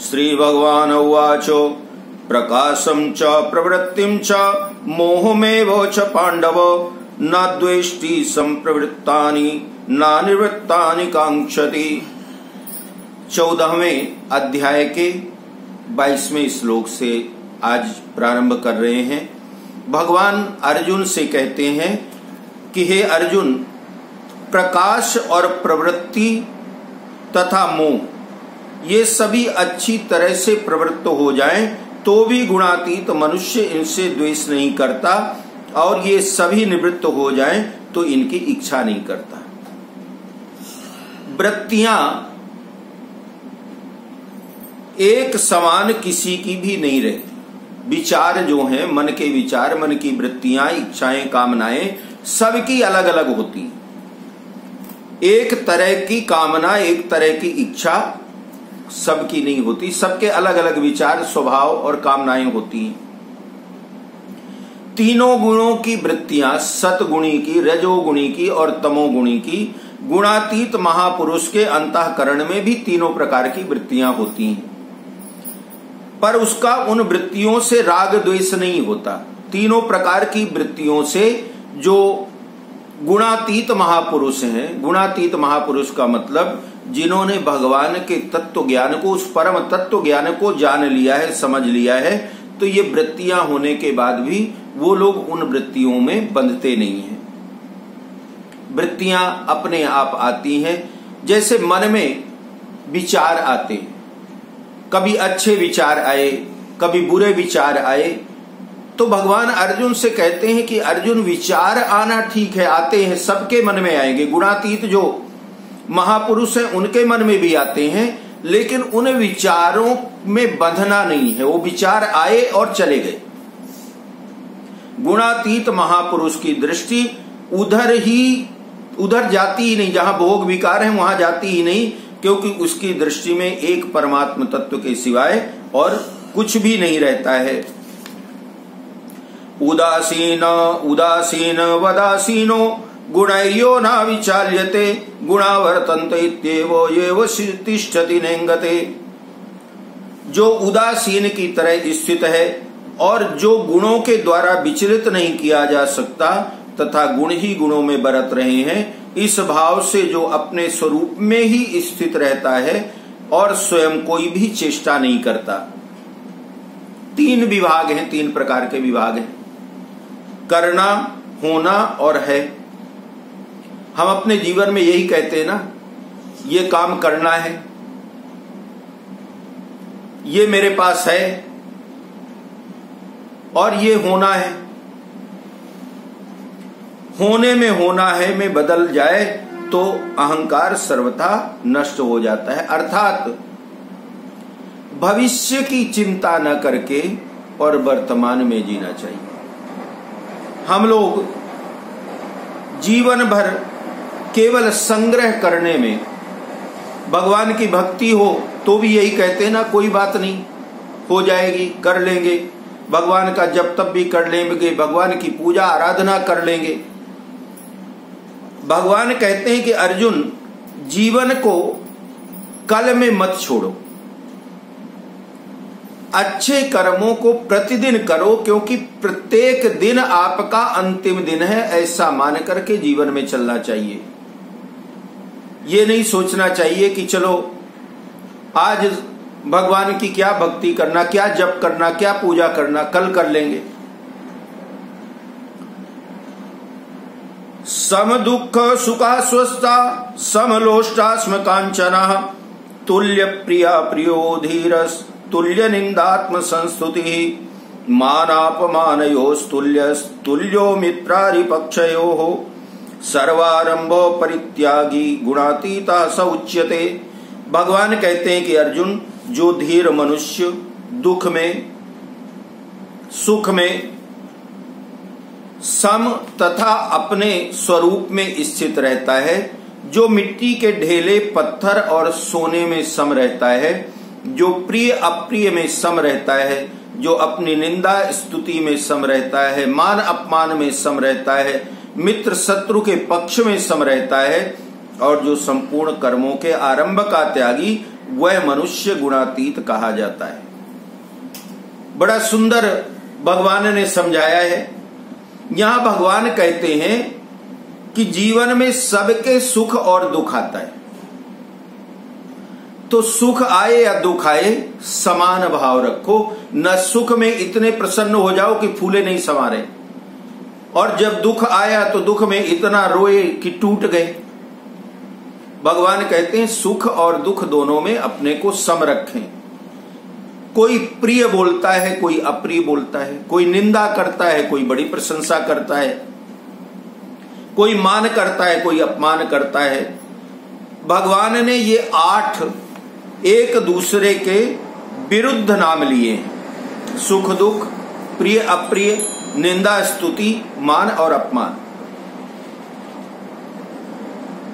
श्री भगवान उवाच प्रकाशं च प्रवृत्तिं च मोहमेव च पांडव न द्वेष्टि संप्रवृत्तानि न निवृत्तानि कांक्षति। 14वें अध्याय के 22वें श्लोक से आज प्रारंभ कर रहे हैं। भगवान अर्जुन से कहते हैं कि हे अर्जुन, प्रकाश और प्रवृत्ति तथा मोह ये सभी अच्छी तरह से प्रवृत्त हो जाएं तो भी गुणातीत मनुष्य इनसे द्वेष नहीं करता, और ये सभी निवृत्त हो जाएं तो इनकी इच्छा नहीं करता। वृत्तियां एक समान किसी की भी नहीं रहती। विचार जो हैं, मन के विचार, मन की वृत्तियां, इच्छाएं, कामनाएं सबकी अलग अलग होती। एक तरह की कामना, एक तरह की इच्छा सबकी नहीं होती। सबके अलग अलग विचार, स्वभाव और कामनाएं होती हैं। तीनों गुणों की वृत्तियां, सतगुणी की, रजोगुणी की और तमोगुणी की, गुणातीत महापुरुष के अंतःकरण में भी तीनों प्रकार की वृत्तियां होती हैं, पर उसका उन वृत्तियों से राग द्वेष नहीं होता। तीनों प्रकार की वृत्तियों से जो गुणातीत महापुरुष हैं, गुणातीत महापुरुष का मतलब जिन्होंने भगवान के तत्व ज्ञान को, उस परम तत्व ज्ञान को जान लिया है, समझ लिया है, तो ये वृत्तियां होने के बाद भी वो लोग उन वृत्तियों में बंधते नहीं हैं। वृत्तियां अपने आप आती हैं। जैसे मन में विचार आते हैं, कभी अच्छे विचार आए, कभी बुरे विचार आए, तो भगवान अर्जुन से कहते हैं कि अर्जुन, विचार आना ठीक है, आते हैं, सबके मन में आएंगे। गुणातीत जो महापुरुष हैं उनके मन में भी आते हैं, लेकिन उन विचारों में बंधना नहीं है। वो विचार आए और चले गए। गुणातीत महापुरुष की दृष्टि उधर जाती ही नहीं, जहां भोग विकार है वहां जाती ही नहीं, क्योंकि उसकी दृष्टि में एक परमात्म तत्व के सिवाय और कुछ भी नहीं रहता है। उदासीन वदासीनो गुणैर्यो न विचाल्यते गुणावर्तन्त इत्येवो येव तिष्ठति नेंगते। जो उदासीन की तरह स्थित है और जो गुणों के द्वारा विचलित नहीं किया जा सकता तथा गुण ही गुणों में बरत रहे हैं, इस भाव से जो अपने स्वरूप में ही स्थित रहता है और स्वयं कोई भी चेष्टा नहीं करता। तीन विभाग हैं, तीन प्रकार के विभाग हैं, करना, होना और है। हम अपने जीवन में यही कहते हैं ना, ये काम करना है, ये मेरे पास है और ये होना है। होने में होना है में बदल जाए तो अहंकार सर्वथा नष्ट हो जाता है। अर्थात भविष्य की चिंता न करके और वर्तमान में जीना चाहिए। हम लोग जीवन भर केवल संग्रह करने में, भगवान की भक्ति हो तो भी यही कहते हैं ना, कोई बात नहीं, हो जाएगी, कर लेंगे, भगवान का जप तप भी कर लेंगे, भगवान की पूजा आराधना कर लेंगे। भगवान कहते हैं कि अर्जुन, जीवन को कल में मत छोड़ो, अच्छे कर्मों को प्रतिदिन करो, क्योंकि प्रत्येक दिन आपका अंतिम दिन है, ऐसा मान करके जीवन में चलना चाहिए। ये नहीं सोचना चाहिए कि चलो आज भगवान की क्या भक्ति करना, क्या जप करना, क्या पूजा करना, कल कर लेंगे। सम दुख सुखा स्वस्था समलोष्टा स्म कांचना तुल्य प्रिया प्रियो धीरस तुल्य निंदात्म संस्तुति मानापमानयोस्तुल्य तुल्यो मित्रारिपक्षयोः सर्वारंभो परित्यागी गुणातीता स उच्यते। भगवान कहते हैं कि अर्जुन, जो धीर मनुष्य दुख में सुख में सम तथा अपने स्वरूप में स्थित रहता है, जो मिट्टी के ढेले, पत्थर और सोने में सम रहता है, जो प्रिय अप्रिय में सम रहता है, जो अपनी निंदा स्तुति में सम रहता है, मान अपमान में सम रहता है, मित्र शत्रु के पक्ष में सम रहता है, और जो संपूर्ण कर्मों के आरंभ का त्यागी वह मनुष्य गुणातीत कहा जाता है। बड़ा सुंदर भगवान ने समझाया है। यहां भगवान कहते हैं कि जीवन में सबके सुख और दुख आता है, तो सुख आए या दुख आए समान भाव रखो। न सुख में इतने प्रसन्न हो जाओ कि फूले नहीं समा रहे, और जब दुख आया तो दुख में इतना रोए कि टूट गए। भगवान कहते हैं सुख और दुख दोनों में अपने को सम रखें। कोई प्रिय बोलता है, कोई अप्रिय बोलता है, कोई निंदा करता है, कोई बड़ी प्रशंसा करता है, कोई मान करता है, कोई अपमान करता है। भगवान ने ये 8 एक दूसरे के विरुद्ध नाम लिए हैं। सुख दुख, प्रिय अप्रिय, निंदा स्तुति, मान और अपमान।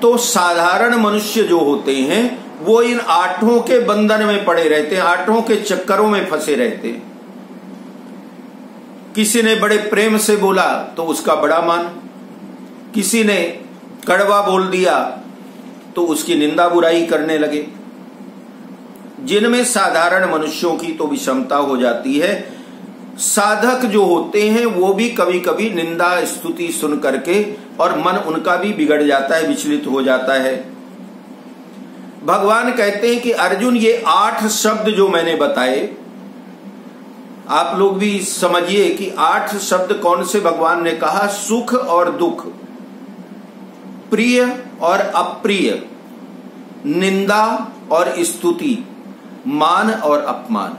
तो साधारण मनुष्य जो होते हैं वो इन 8 के बंधन में पड़े रहते हैं, 8 के चक्करों में फंसे रहते हैं। किसी ने बड़े प्रेम से बोला तो उसका बड़ा मान, किसी ने कड़वा बोल दिया तो उसकी निंदा बुराई करने लगे। जिनमें साधारण मनुष्यों की तो विषमता हो जाती है। साधक जो होते हैं वो भी कभी कभी निंदा स्तुति सुन करके और मन उनका भी बिगड़ जाता है, विचलित हो जाता है। भगवान कहते हैं कि अर्जुन ये 8 शब्द जो मैंने बताए, आप लोग भी समझिए कि 8 शब्द कौन से भगवान ने कहा। सुख और दुख, प्रिय और अप्रिय, निंदा और स्तुति, मान और अपमान।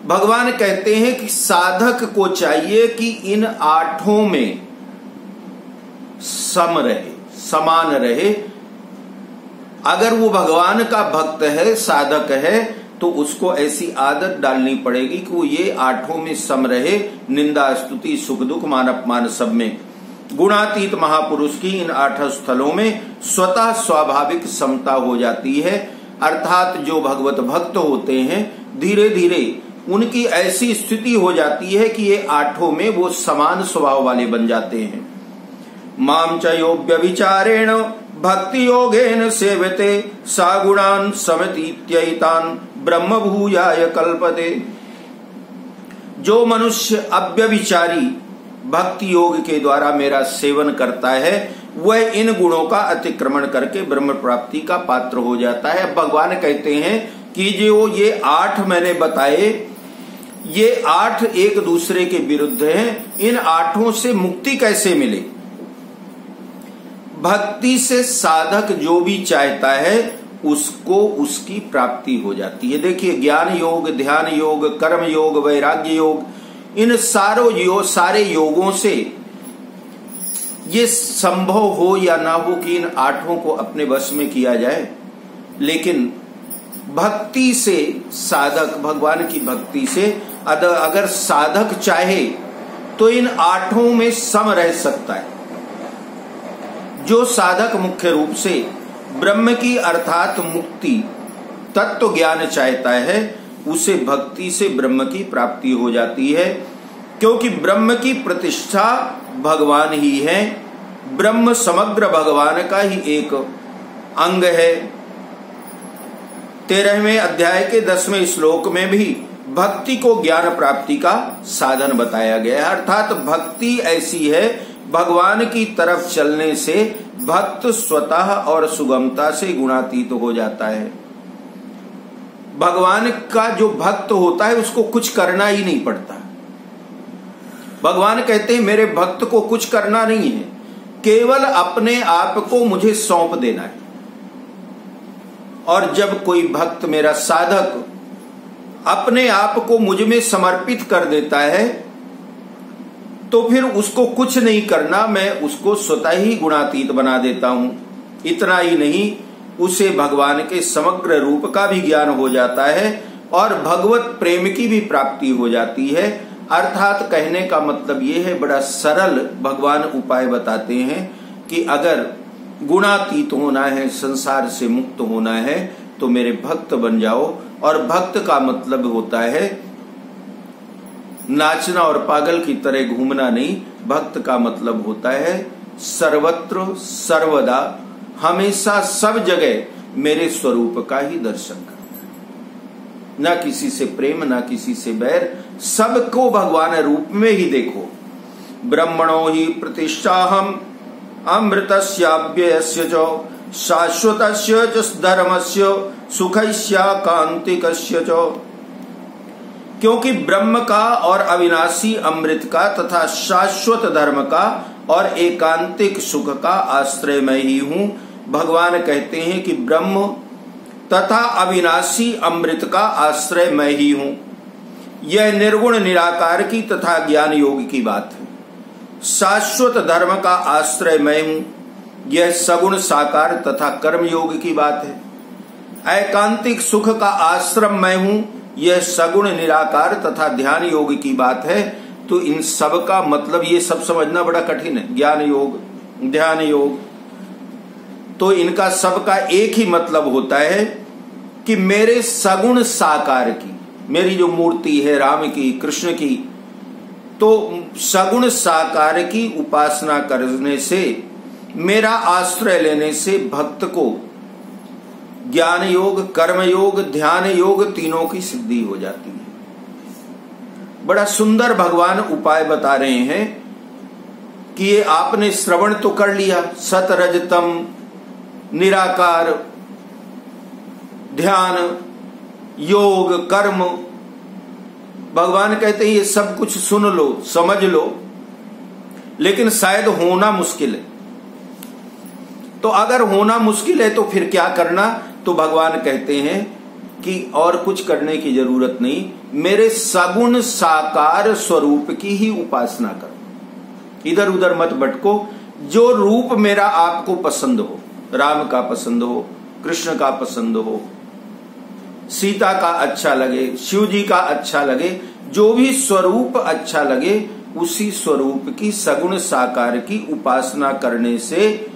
भगवान कहते हैं कि साधक को चाहिए कि इन 8 में सम रहे, समान रहे। अगर वो भगवान का भक्त है, साधक है, तो उसको ऐसी आदत डालनी पड़ेगी कि वो ये 8 में सम रहे, निंदा स्तुति सुख दुख मान अपमान सब में। गुणातीत महापुरुष की इन 8 स्थलों में स्वतः स्वाभाविक समता हो जाती है। अर्थात जो भगवत भक्त होते हैं धीरे धीरे उनकी ऐसी स्थिति हो जाती है कि ये 8 में वो समान स्वभाव वाले बन जाते हैं। माम च यो व्यभिचारेण भक्ति योगेन सेवते सा गुणान समतीत्यैतान ब्रह्म भूयाय कल्पते। जो मनुष्य अव्यभिचारी भक्ति योग के द्वारा मेरा सेवन करता है वह इन गुणों का अतिक्रमण करके ब्रह्म प्राप्ति का पात्र हो जाता है। भगवान कहते हैं कि जो ये 8 मैंने बताए, ये 8 एक दूसरे के विरुद्ध हैं। इन 8 से मुक्ति कैसे मिले? भक्ति से साधक जो भी चाहता है उसको उसकी प्राप्ति हो जाती है। देखिए, ज्ञान योग, ध्यान योग, कर्म योग, वैराग्य योग, इन सारे योगों से ये संभव हो या ना हो कि इन 8 को अपने वश में किया जाए, लेकिन भक्ति से साधक, भगवान की भक्ति से अगर साधक चाहे तो इन 8 में सम रह सकता है। जो साधक मुख्य रूप से ब्रह्म की अर्थात मुक्ति तत्व ज्ञान चाहता है उसे भक्ति से ब्रह्म की प्राप्ति हो जाती है, क्योंकि ब्रह्म की प्रतिष्ठा भगवान ही है। ब्रह्म समग्र भगवान का ही एक अंग है। 13वें अध्याय के 10वें श्लोक में भी भक्ति को ज्ञान प्राप्ति का साधन बताया गया है। अर्थात भक्ति ऐसी है, भगवान की तरफ चलने से भक्त स्वतः और सुगमता से गुणातीत हो जाता है। भगवान का जो भक्त होता है उसको कुछ करना ही नहीं पड़ता। भगवान कहते हैं मेरे भक्त को कुछ करना नहीं है, केवल अपने आप को मुझे सौंप देना है। और जब कोई भक्त, मेरा साधक, अपने आप को मुझ में समर्पित कर देता है तो फिर उसको कुछ नहीं करना, मैं उसको स्वतः ही गुणातीत बना देता हूं। इतना ही नहीं, उसे भगवान के समग्र रूप का भी ज्ञान हो जाता है और भगवत प्रेम की भी प्राप्ति हो जाती है। अर्थात कहने का मतलब ये है, बड़ा सरल भगवान उपाय बताते हैं कि अगर गुणातीत होना है, संसार से मुक्त होना है तो मेरे भक्त बन जाओ। और भक्त का मतलब होता है नाचना और पागल की तरह घूमना नहीं। भक्त का मतलब होता है सर्वत्र सर्वदा हमेशा सब जगह मेरे स्वरूप का ही दर्शन करता है। ना किसी से प्रेम, ना किसी से बैर, सबको भगवान रूप में ही देखो। ब्रह्मणो ही प्रतिष्ठाहम अमृतस्याव्ययस्य च शाश्वतस्य च धर्मस्य सुखस्याकान्तिकस्य च। क्योंकि ब्रह्म का और अविनाशी अमृत का तथा शाश्वत धर्म का और एकांतिक सुख का आश्रय मैं ही हूं। भगवान कहते हैं कि ब्रह्म तथा अविनाशी अमृत का आश्रय मैं ही हूं। यह निर्गुण निराकार की तथा ज्ञान योग की बात है। शाश्वत धर्म का आश्रय मैं हूं, यह सगुण साकार तथा कर्म योग की बात है। एकांतिक सुख का आश्रम मैं हूं, यह सगुण निराकार तथा ध्यान योग की बात है। तो इन सब का मतलब ये सब समझना बड़ा कठिन है। ज्ञान योग, ध्यान योग, तो इनका सबका एक ही मतलब होता है कि मेरे सगुण साकार की, मेरी जो मूर्ति है राम की, कृष्ण की, तो सगुण साकार की उपासना करने से, मेरा आश्रय लेने से भक्त को ज्ञान योग, कर्म योग, ध्यान योग तीनों की सिद्धि हो जाती है। बड़ा सुंदर भगवान उपाय बता रहे हैं कि ये आपने श्रवण तो कर लिया, सत रज तम, निराकार, ध्यान, योग, कर्म, भगवान कहते हैं ये सब कुछ सुन लो, समझ लो, लेकिन शायद होना मुश्किल है। तो अगर होना मुश्किल है तो फिर क्या करना? तो भगवान कहते हैं कि और कुछ करने की जरूरत नहीं, मेरे सगुण साकार स्वरूप की ही उपासना करो। इधर उधर मत भटको। जो रूप मेरा आपको पसंद हो, राम का पसंद हो, कृष्ण का पसंद हो, सीता का अच्छा लगे, शिव जी का अच्छा लगे, जो भी स्वरूप अच्छा लगे, उसी स्वरूप की सगुण साकार की उपासना करने से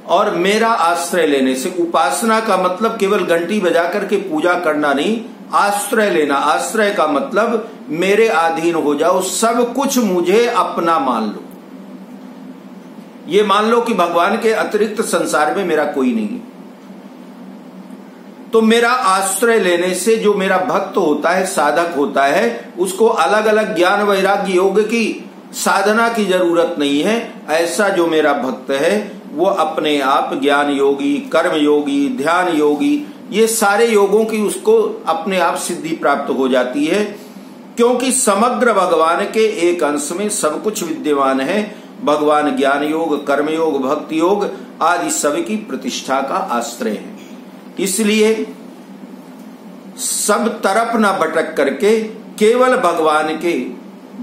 और मेरा आश्रय लेने से। उपासना का मतलब केवल घंटी बजा करके पूजा करना नहीं, आश्रय लेना। आश्रय का मतलब मेरे अधीन हो जाओ, सब कुछ मुझे अपना मान लो। ये मान लो कि भगवान के अतिरिक्त संसार में मेरा कोई नहीं है। तो मेरा आश्रय लेने से जो मेरा भक्त होता है, साधक होता है, उसको अलग अलग ज्ञान वैराग्य योग की साधना की जरूरत नहीं है। ऐसा जो मेरा भक्त है वो अपने आप ज्ञान योगी, कर्म योगी, ध्यान योगी, ये सारे योगों की उसको अपने आप सिद्धि प्राप्त हो जाती है। क्योंकि समग्र भगवान के एक अंश में सब कुछ विद्यमान है। भगवान ज्ञान योग, कर्म योग, भक्ति योग आदि सभी की प्रतिष्ठा का आश्रय है। इसलिए सब तरफ न भटक करके केवल भगवान के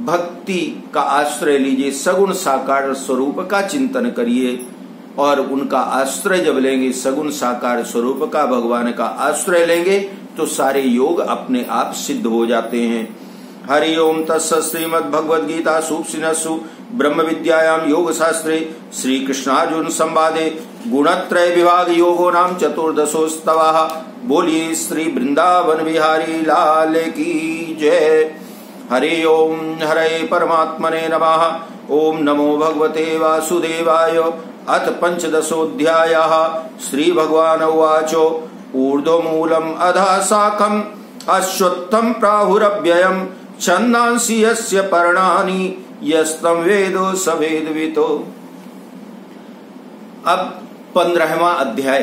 भक्ति का आश्रय लीजिए, सगुण साकार स्वरूप का चिंतन करिए। और उनका आश्रय जब लेंगे, सगुण साकार स्वरूप का, भगवान का आश्रय लेंगे, तो सारे योग अपने आप सिद्ध हो जाते हैं। हरि ओम तत्सत्। श्रीमद् भगवद गीता उपनिषत्सु ब्रह्म विद्यायाम योग शास्त्रे श्री कृष्णार्जुन संवादे गुणत्रय विभाग योगो नाम चतुर्दशोस्तवः। बोलिए श्री वृंदावन बिहारी लाल की जय। हरि ओम हरे परमात्मने नमः। ओम नमो भगवते वासुदेवाय। अथ पंचदशोऽध्यायः। श्री भगवान उवाच ऊर्ध्वमूलम् अधः शाखम् अश्वत्थम् प्राहुरव्ययम् छन्दांसि यस्य पर्णानि यस्तं वेदो स वेदवितो। अब 15वां अध्याय।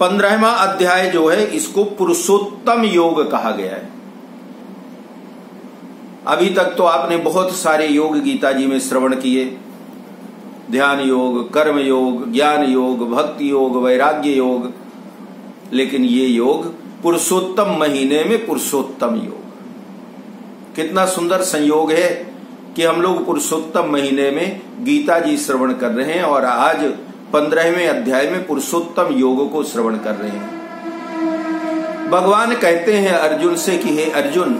15वां अध्याय जो है इसको पुरुषोत्तम योग कहा गया है। अभी तक तो आपने बहुत सारे योग गीता जी में श्रवण किए, ध्यान योग, कर्म योग, ज्ञान योग, भक्ति योग, वैराग्य योग, लेकिन ये योग पुरुषोत्तम महीने में पुरुषोत्तम योग। कितना सुंदर संयोग है कि हम लोग पुरुषोत्तम महीने में गीता जी श्रवण कर रहे हैं और आज 15वें अध्याय में पुरुषोत्तम योग को श्रवण कर रहे हैं। भगवान कहते हैं अर्जुन से कि हे अर्जुन,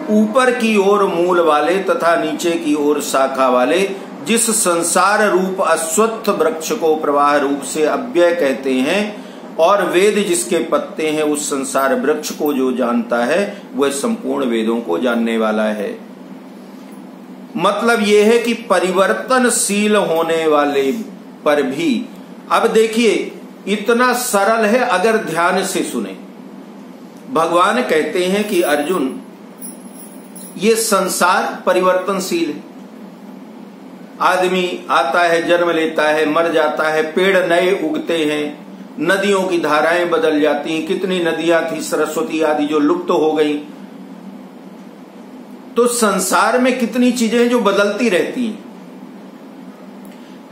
ऊपर की ओर मूल वाले तथा नीचे की ओर शाखा वाले जिस संसार रूप अश्वत्थ वृक्ष को प्रवाह रूप से अव्यय कहते हैं और वेद जिसके पत्ते हैं, उस संसार वृक्ष को जो जानता है वह संपूर्ण वेदों को जानने वाला है। मतलब यह है कि परिवर्तनशील होने वाले पर भी। अब देखिए इतना सरल है अगर ध्यान से सुने। भगवान कहते हैं कि अर्जुन ये संसार परिवर्तनशील है। आदमी आता है, जन्म लेता है, मर जाता है, पेड़ नए उगते हैं, नदियों की धाराएं बदल जाती हैं। कितनी नदियां थी सरस्वती आदि जो लुप्त हो गई। तो संसार में कितनी चीजें जो बदलती रहती हैं।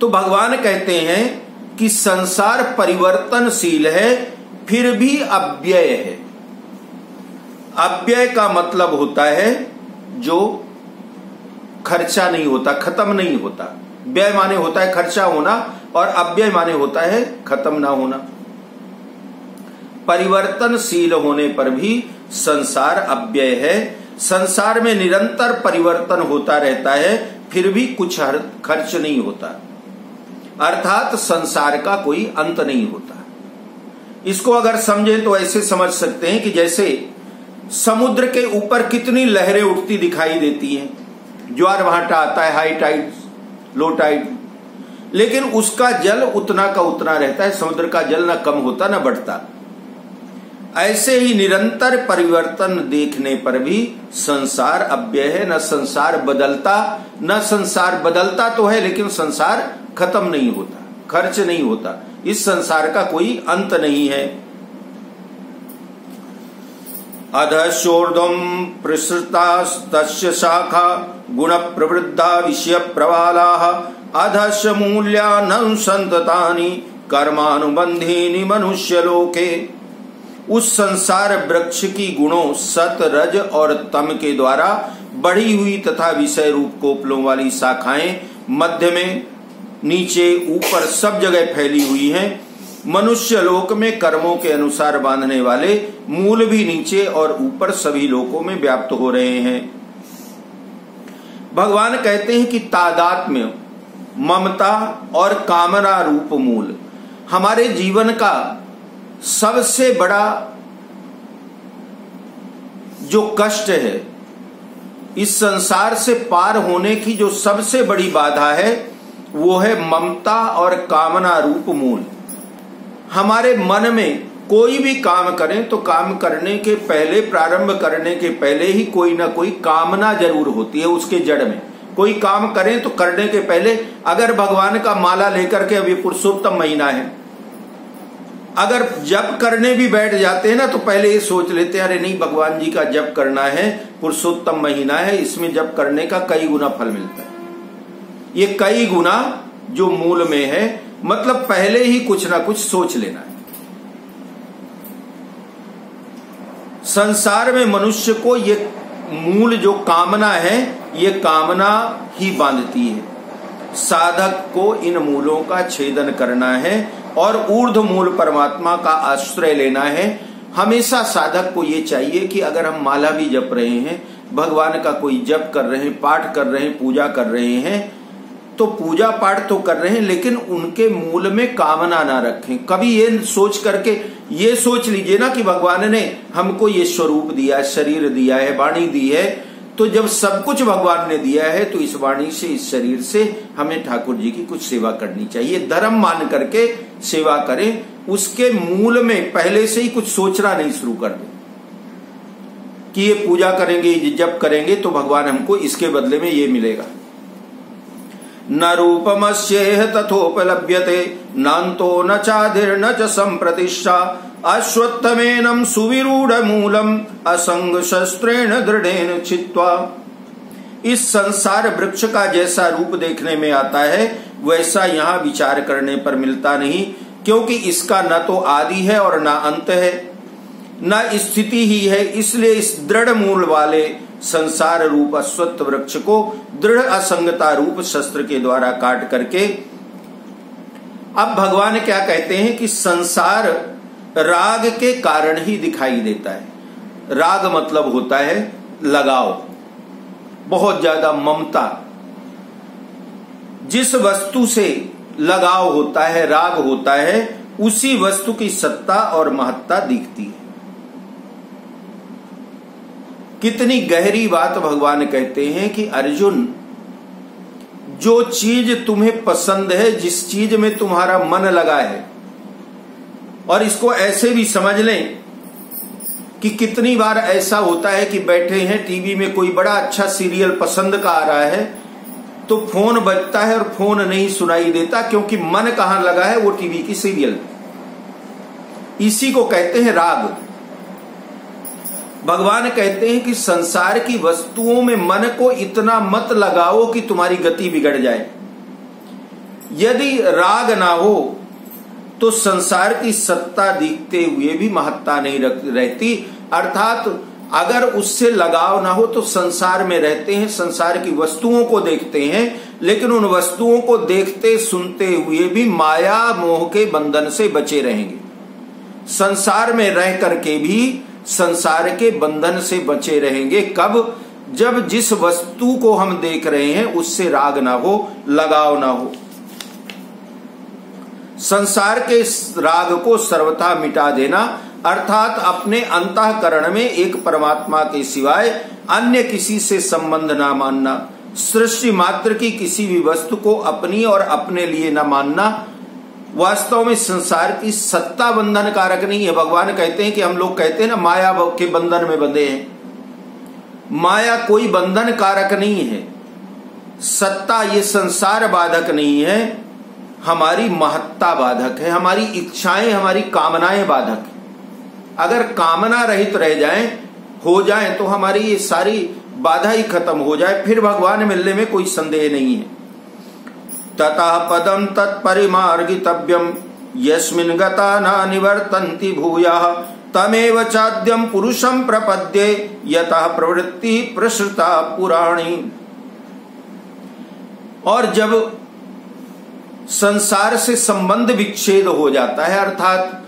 तो भगवान कहते हैं कि संसार परिवर्तनशील है फिर भी अव्यय है। अव्यय का मतलब होता है जो खर्चा नहीं होता, खत्म नहीं होता। व्यय माने होता है खर्चा होना और अव्यय माने होता है खत्म ना होना। परिवर्तनशील होने पर भी संसार अव्यय है। संसार में निरंतर परिवर्तन होता रहता है फिर भी कुछ खर्च नहीं होता, अर्थात संसार का कोई अंत नहीं होता। इसको अगर समझें तो ऐसे समझ सकते हैं कि जैसे समुद्र के ऊपर कितनी लहरें उठती दिखाई देती हैं। ज्वार भाटा आता है, हाई टाइड, लो टाइड, लेकिन उसका जल उतना का उतना रहता है। समुद्र का जल न कम होता न बढ़ता। ऐसे ही निरंतर परिवर्तन देखने पर भी संसार अव्यय है। न संसार बदलता, न संसार बदलता तो है लेकिन संसार खत्म नहीं होता, खर्च नहीं होता। इस संसार का कोई अंत नहीं है। अधशोर्ध्वं प्रसृतास्तस्य शाखा गुण प्रवृद्धा विषय प्रवालाः अधस्य मूल्यानं संततानि कर्मानुबंधीनि मनुष्य लोके। उस संसार वृक्ष की गुणों सत, रज और तम के द्वारा बढ़ी हुई तथा विषय रूप कोपलों वाली शाखाएं मध्य में, नीचे, ऊपर सब जगह फैली हुई हैं। मनुष्य लोक में कर्मों के अनुसार बांधने वाले मूल भी नीचे और ऊपर सभी लोकों में व्याप्त हो रहे हैं। भगवान कहते हैं कि तादात्म्य, ममता और कामना रूप मूल हमारे जीवन का सबसे बड़ा जो कष्ट है, इस संसार से पार होने की जो सबसे बड़ी बाधा है वो है ममता और कामना रूप मूल। हमारे मन में कोई भी काम करें तो काम करने के पहले, प्रारंभ करने के पहले ही कोई ना कोई कामना जरूर होती है उसके जड़ में। कोई काम करें तो करने के पहले, अगर भगवान का माला लेकर के, अभी पुरुषोत्तम महीना है, अगर जप करने भी बैठ जाते हैं ना तो पहले ये सोच लेते हैं अरे नहीं भगवान जी का जप करना है, पुरुषोत्तम महीना है, इसमें जप करने का कई गुना फल मिलता है। ये कई गुना जो मूल में है, मतलब पहले ही कुछ ना कुछ सोच लेना है। संसार में मनुष्य को ये मूल जो कामना है, ये कामना ही बांधती है। साधक को इन मूलों का छेदन करना है और ऊर्ध्व मूल परमात्मा का आश्रय लेना है। हमेशा साधक को ये चाहिए कि अगर हम माला भी जप रहे हैं, भगवान का कोई जप कर रहे हैं, पाठ कर रहे हैं, पूजा कर रहे हैं, तो पूजा पाठ तो कर रहे हैं लेकिन उनके मूल में कामना ना रखें। कभी ये सोच करके ये सोच लीजिए ना कि भगवान ने हमको ये स्वरूप दिया, शरीर दिया है, वाणी दी है, तो जब सब कुछ भगवान ने दिया है तो इस वाणी से, इस शरीर से हमें ठाकुर जी की कुछ सेवा करनी चाहिए। धर्म मान करके सेवा करें, उसके मूल में पहले से ही कुछ सोचना नहीं शुरू कर दें कि ये पूजा करेंगे, ये जप करेंगे तो भगवान हमको इसके बदले में ये मिलेगा। न रूपमस्येह तथोपलभ्यते नान्तो न चाधिर्न च संप्रतिष्ठा अश्वत्थमेनं सुविरूढ़ मूलम असंग शस्त्रेण दृढ़ेन छित्त्वा। इस संसार वृक्ष का जैसा रूप देखने में आता है वैसा यहाँ विचार करने पर मिलता नहीं, क्योंकि इसका न तो आदि है और न अंत है, न स्थिति ही है। इसलिए इस दृढ़ मूल वाले संसार रूप अश्वत्थ वृक्ष को दृढ़ असंगता रूप शस्त्र के द्वारा काट करके, अब भगवान क्या कहते हैं कि संसार राग के कारण ही दिखाई देता है। राग मतलब होता है लगाव, बहुत ज्यादा ममता। जिस वस्तु से लगाव होता है, राग होता है, उसी वस्तु की सत्ता और महत्ता दिखती है। कितनी गहरी बात भगवान कहते हैं कि अर्जुन जो चीज तुम्हें पसंद है, जिस चीज में तुम्हारा मन लगा है, और इसको ऐसे भी समझ लें कि कितनी बार ऐसा होता है कि बैठे हैं टीवी में कोई बड़ा अच्छा सीरियल पसंद का आ रहा है, तो फोन बजता है और फोन नहीं सुनाई देता, क्योंकि मन कहां लगा है, वो टीवी की सीरियल। इसी को कहते हैं राग। भगवान कहते हैं कि संसार की वस्तुओं में मन को इतना मत लगाओ कि तुम्हारी गति बिगड़ जाए। यदि राग ना हो तो संसार की सत्ता दिखते हुए भी महत्ता नहीं रहती। अर्थात अगर उससे लगाव ना हो तो संसार में रहते हैं, संसार की वस्तुओं को देखते हैं, लेकिन उन वस्तुओं को देखते सुनते हुए भी माया मोह के बंधन से बचे रहेंगे। संसार में रह करके भी संसार के बंधन से बचे रहेंगे। कब? जब जिस वस्तु को हम देख रहे हैं उससे राग ना हो, लगाव ना हो। संसार के राग को सर्वथा मिटा देना, अर्थात अपने अंतःकरण में एक परमात्मा के सिवाय अन्य किसी से संबंध ना मानना, सृष्टि मात्र की किसी भी वस्तु को अपनी और अपने लिए न मानना, वास्तव में संसार की सत्ता बंधन कारक नहीं है। भगवान कहते हैं कि हम लोग कहते हैं ना माया के बंधन में बंधे हैं। माया कोई बंधन कारक नहीं है, सत्ता ये संसार बाधक नहीं है, हमारी महत्ता बाधक है, हमारी इच्छाएं हमारी कामनाएं बाधक है। अगर कामना रहित रह जाएं, हो जाएं, तो हमारी ये सारी बाधा ही खत्म हो जाए, फिर भगवान मिलने में कोई संदेह नहीं है। ततः पदम तत्परिमार्गितव्यम यस्मिन् गता न निवर्तन्ति भूयः तमेव चाद्यम पुरुषं प्रपद्ये यतः प्रवृत्ति प्रसृता पुराणी। और जब संसार से संबंध विच्छेद हो जाता है, अर्थात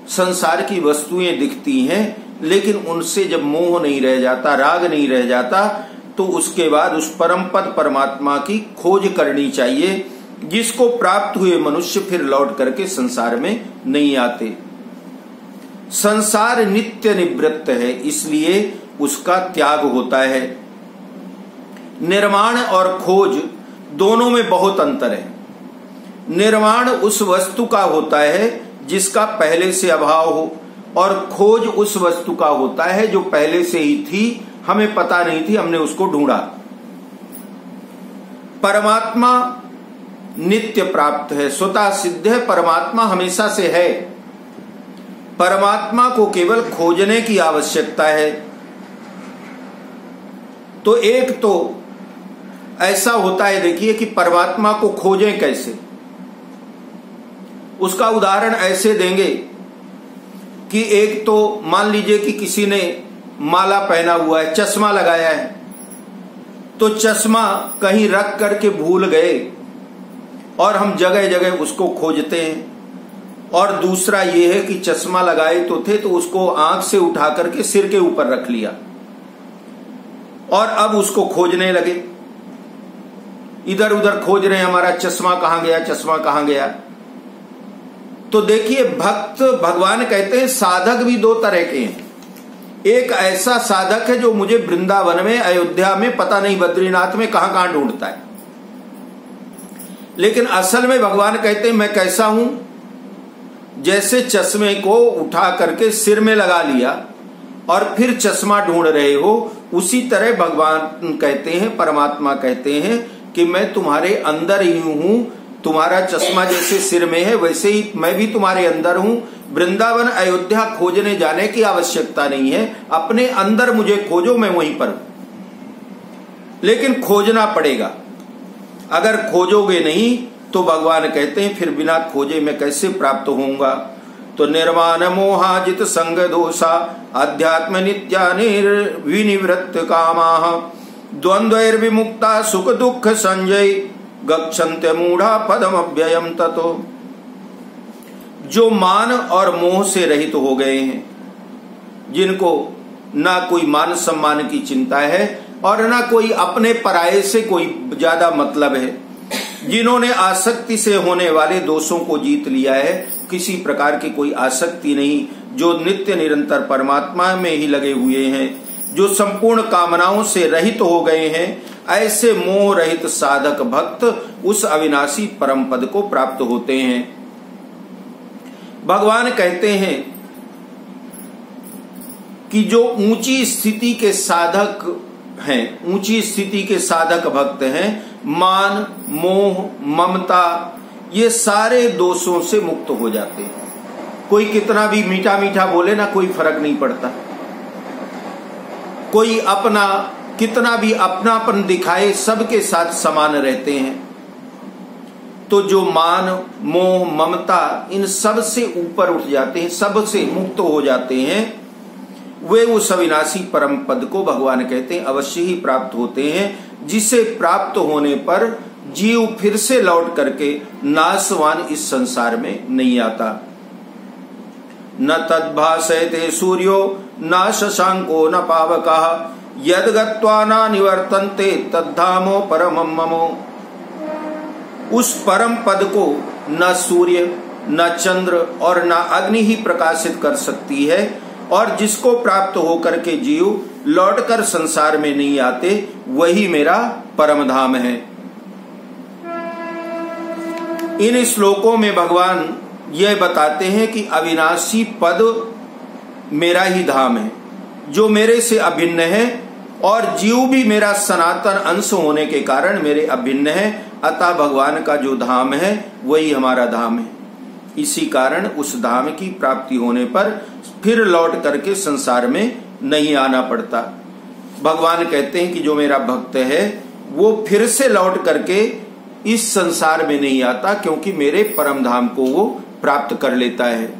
संसार की वस्तुएं दिखती हैं लेकिन उनसे जब मोह नहीं रह जाता, राग नहीं रह जाता, तो उसके बाद उस परम पद परमात्मा की खोज करनी चाहिए, जिसको प्राप्त हुए मनुष्य फिर लौट करके संसार में नहीं आते। संसार नित्य निवृत्त है, इसलिए उसका त्याग होता है। निर्माण और खोज दोनों में बहुत अंतर है। निर्माण उस वस्तु का होता है जिसका पहले से अभाव हो, और खोज उस वस्तु का होता है जो पहले से ही थी, हमें पता नहीं थी, हमने उसको ढूंढा। परमात्मा नित्य प्राप्त है, स्वतः सिद्ध है, परमात्मा हमेशा से है। परमात्मा को केवल खोजने की आवश्यकता है। तो एक तो ऐसा होता है, देखिए कि परमात्मा को खोजें कैसे। उसका उदाहरण ऐसे देंगे कि एक तो मान लीजिए कि किसी ने माला पहना हुआ है, चश्मा लगाया है, तो चश्मा कहीं रख करके भूल गए और हम जगह जगह उसको खोजते हैं। और दूसरा ये है कि चश्मा लगाए तो थे, तो उसको आंख से उठा करके सिर के ऊपर रख लिया और अब उसको खोजने लगे, इधर उधर खोज रहे हैं, हमारा चश्मा कहां गया, चश्मा कहां गया। तो देखिए, भक्त, भगवान कहते हैं साधक भी दो तरह के हैं। एक ऐसा साधक है जो मुझे वृंदावन में, अयोध्या में, पता नहीं बद्रीनाथ में कहां कहां ढूंढता है, लेकिन असल में भगवान कहते हैं मैं कैसा हूं। जैसे चश्मे को उठा करके सिर में लगा लिया और फिर चश्मा ढूंढ रहे हो, उसी तरह भगवान कहते हैं, परमात्मा कहते हैं कि मैं तुम्हारे अंदर ही हूं। तुम्हारा चश्मा जैसे सिर में है, वैसे ही मैं भी तुम्हारे अंदर हूं। वृंदावन अयोध्या खोजने जाने की आवश्यकता नहीं है, अपने अंदर मुझे खोजो, मैं वहीं पर हूं। लेकिन खोजना पड़ेगा, अगर खोजोगे नहीं तो भगवान कहते हैं फिर बिना खोजे मैं कैसे प्राप्त होऊंगा। तो निर्वाण मोहाजित संग दोषा अध्यात्म नित्या विनिवृत्त कामाः द्वंद्वैर्विमुक्ता सुख दुख संजय गच्छन्ते मूढ़ा पदम अव्ययम ततो। जो मान और मोह से रहित हो गए हैं, जिनको ना कोई मान सम्मान की चिंता है और ना कोई अपने पराये से कोई ज्यादा मतलब है, जिन्होंने आसक्ति से होने वाले दोषों को जीत लिया है, किसी प्रकार की कोई आसक्ति नहीं, जो नित्य निरंतर परमात्मा में ही लगे हुए हैं, जो संपूर्ण कामनाओं से रहित हो गए हैं, ऐसे मोह रहित साधक भक्त उस अविनाशी परम पद को प्राप्त होते हैं। भगवान कहते हैं कि जो ऊंची स्थिति के साधक हैं, ऊंची स्थिति के साधक भक्त हैं, मान, मोह, ममता, ये सारे दोषों से मुक्त हो जाते हैं। कोई कितना भी मीठा मीठा बोले ना, कोई फर्क नहीं पड़ता। कोई अपना कितना भी अपनापन दिखाए, सबके साथ समान रहते हैं। तो जो मान, मोह, ममता, इन सब से ऊपर उठ जाते हैं, सब से मुक्त हो जाते हैं, वे उस अविनाशी परम पद को भगवान कहते हैं अवश्य ही प्राप्त होते हैं, जिसे प्राप्त होने पर जीव फिर से लौट करके नाशवान इस संसार में नहीं आता। न तद्भासयते सूर्यो न शशांको न पावकः यद गत्वा न निवर्तन्ते तद्धामो परमं ममो। उस परम पद को न सूर्य, न चंद्र और न अग्नि ही प्रकाशित कर सकती है, और जिसको प्राप्त होकर के जीव लौटकर संसार में नहीं आते, वही मेरा परम धाम है। इन श्लोकों में भगवान यह बताते हैं कि अविनाशी पद मेरा ही धाम है, जो मेरे से अभिन्न है, और जीव भी मेरा सनातन अंश होने के कारण मेरे अभिन्न है। अतः भगवान का जो धाम है वही हमारा धाम है। इसी कारण उस धाम की प्राप्ति होने पर फिर लौट करके संसार में नहीं आना पड़ता। भगवान कहते हैं कि जो मेरा भक्त है वो फिर से लौट करके इस संसार में नहीं आता, क्योंकि मेरे परम धाम को वो प्राप्त कर लेता है।